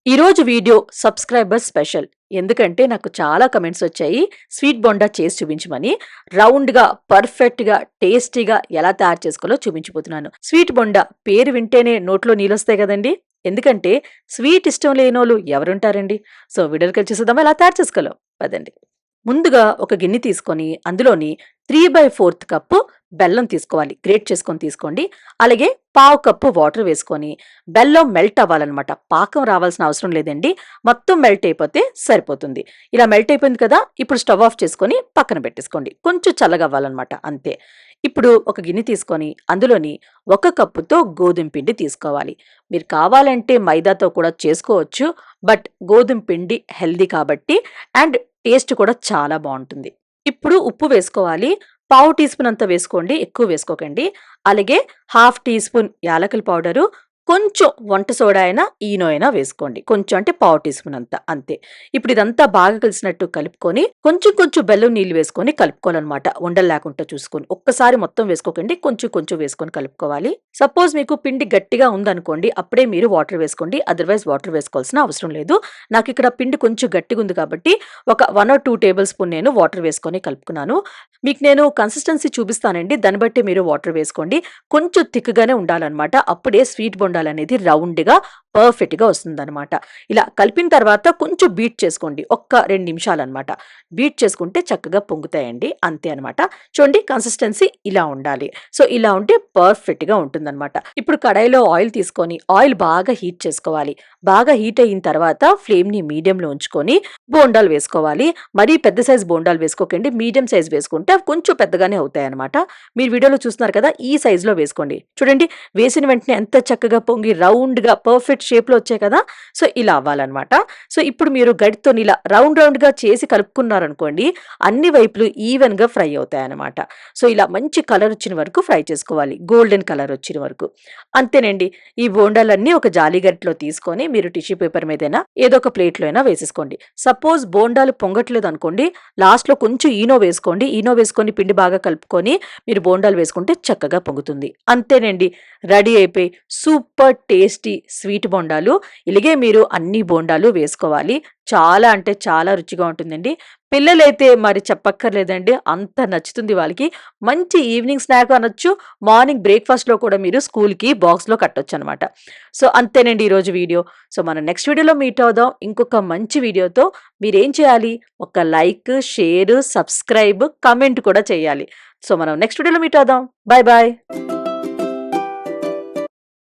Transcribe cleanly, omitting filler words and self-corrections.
ఈరోజు video subscriber special. ఎందుకంటే నాకు చాలా కమెంట్స్ వచ్చాయి స్వీట్ బొండా చేసి చూపించమని. రౌండ్‌గా, పర్ఫెక్ట్‌గా, టేస్టీగా ఎలా తయారు చేసుకోవాలో చూపించబోతున్నాను. స్వీట్ బొండా పేరు వింటేనే నోట్లో నీళ్ళొస్తాయి కదండీ! ఎందుకంటే స్వీట్ ఇష్టం లేనోళ్ళు ఎవరుంటారండి? సో వీడియోలోకెళ్ళి చూసేద్దామా ఎలా తయారు చేసుకోవాలో? పదండి. ముందుగా ఒక గిన్నె తీసుకొని అందులోని 3/4 కప్పు బెల్లం తీసుకోవాలి. గ్రేట్ చేసుకొని తీసుకోండి. అలాగే పావు కప్పు వాటర్ వేసుకొని బెల్లం మెల్ట్ అవ్వాలన్నమాట. పాకం రావాల్సిన అవసరం లేదండి. మొత్తం మెల్ట్ అయిపోతే సరిపోతుంది. ఇలా మెల్ట్ అయిపోయింది కదా! ఇప్పుడు స్టవ్ ఆఫ్ చేసుకొని పక్కన పెట్టేసుకోండి. కొంచెం చల్లగా అవ్వాలన్నమాట అంతే. ఇప్పుడు ఒక గిన్నె తీసుకొని అందులోని 1 కప్పుతో గోధుమ పిండి తీసుకోవాలి. మీరు కావాలంటే మైదాతో కూడా చేసుకోవచ్చు. బట్ గోధుమ పిండి హెల్తీ కాబట్టి అండ్ టేస్ట్ కూడా చాలా బావుంటుంది. ఇప్పుడు ఉప్పు వేసుకోవాలి. పావు టీ స్పూన్ అంత వేసుకోండి. ఎక్కువ వేసుకోకండి. అలాగే హాఫ్ టీ స్పూన్ యాలకుల పౌడరు, కొంచెం వంట సోడా అయినా, ఈనో అయినా వేసుకోండి. కొంచెం అంటే పావు టీ స్పూన్ అంత అంతే. ఇప్పుడు ఇదంతా బాగా కలిసినట్టు కలుపుకొని కొంచెం కొంచెం బెల్లం నీళ్ళు వేసుకొని కలుపుకోవాలన్నమాట. ఉండలు లేకుండా చూసుకొని. ఒక్కసారి మొత్తం వేసుకోకండి. కొంచెం కొంచెం వేసుకొని కలుపుకోవాలి. సపోజ్ మీకు పిండి గట్టిగా ఉందనుకోండి అప్పుడే మీరు వాటర్ వేసుకోండి. అదర్వైజ్ వాటర్ వేసుకోవాల్సిన అవసరం లేదు. నాకు ఇక్కడ పిండి కొంచెం గట్టిగా ఉంది కాబట్టి ఒక 1 ఆర్ 2 టేబుల్ స్పూన్ నేను వాటర్ వేసుకొని కలుపుకున్నాను. మీకు నేను కన్సిస్టెన్సీ చూపిస్తానండి. దాన్ని బట్టి మీరు వాటర్ వేసుకోండి. కొంచెం థిక్‌గానే ఉండాలన్నమాట. అప్పుడే స్వీట్ బొండాలనేది రౌండ్‌గా, పర్ఫెక్ట్‌గా వస్తుందన్నమాట. ఇలా కలిపిన తర్వాత కొంచెం బీట్ చేసుకోండి. ఒక్క 2 నిమిషాలన్నమాట. బీట్ చేసుకుంటే చక్కగా పొంగుతాయండి. అంతే అన్నమాట. చూడండి కన్సిస్టెన్సీ ఇలా ఉండాలి. సో, ఇలా ఉంటే పర్ఫెక్ట్‌గా ఉంటుందన్నమాట. ఇప్పుడు కడాయిలో ఆయిల్ తీసుకొని ఆయిల్ బాగా హీట్ చేసుకోవాలి. బాగా హీట్ అయిన తర్వాత ఫ్లేమ్‌ని మీడియంలో ఉంచుకొని బోండాలు వేసుకోవాలి. మరీ పెద్ద సైజ్ బోండాలు వేసుకోకండి. మీడియం సైజ్ వేసుకుంటే అవి కొంచెం పెద్దగానే అవుతాయన్నమాట. మీరు వీడియోలో చూస్తున్నారు కదా! ఈ సైజులో వేసుకోండి. చూడండి వేసిన వెంటనే ఎంత చక్కగా పొంగి రౌండ్‌గా పర్ఫెక్ట్ షేప్‌లో వచ్చాయి కదా! సో, ఇలా అవ్వాలన్నమాట. సో, ఇప్పుడు మీరు గరిటెతోని ఇలా రౌండ్‌గా చేసి కలుపుకున్నారనుకోండి అన్ని వైపులు ఈవెన్‌గా ఫ్రై అవుతాయన్నమాట. సో, ఇలా మంచి కలర్ వచ్చిన వరకు ఫ్రై చేసుకోవాలి. గోల్డెన్ కలర్ వచ్చిన వరకు. అంతేనండి. ఈ బోండాలన్నీ ఒక జాలి గరిటెలో తీసుకొని మీరు టిష్యూ పేపర్ మీదైనా ఏదో ఒక ప్లేట్‌లో అయినా వేసేసుకోండి. సపోజ్ బోండాలు పొంగట్లేదు అనుకోండి లాస్ట్‌లో కొంచెం ఈనో వేసుకోండి. ఈనో వేసుకొని పిండి బాగా కలుపుకొని మీరు బోండాలు వేసుకుంటే చక్కగా పొంగుతుంది. అంతేనండి. రెడీ అయిపోయి సూపర్ టేస్టీ స్వీట్ బొండాలు. ఇలాగే మీరు అన్ని బోండాలు వేసుకోవాలి. చాలా అంటే చాలా రుచిగా ఉంటుందండి. పిల్లలైతే మరి చెప్పక్కర్లేదండి. అంత నచ్చుతుంది వాళ్ళకి. మంచి ఈవినింగ్ స్నాక్ అనొచ్చు. మార్నింగ్ బ్రేక్‌ఫాస్ట్‌లో కూడా మీరు స్కూల్‌కి బాక్స్‌లో కట్టొచ్చనమాట. సో, అంతేనండి ఈరోజు వీడియో. సో, మనం నెక్స్ట్ వీడియోలో మీట్ అవుదాం. ఇంకొక మంచి వీడియోతో. మీరేం చేయాలి? ఒక లైక్, షేర్, సబ్స్క్రైబ్, కామెంట్ కూడా చేయాలి. సో, మనం నెక్స్ట్ వీడియోలో మీట్ అవుదాం. Bye bye.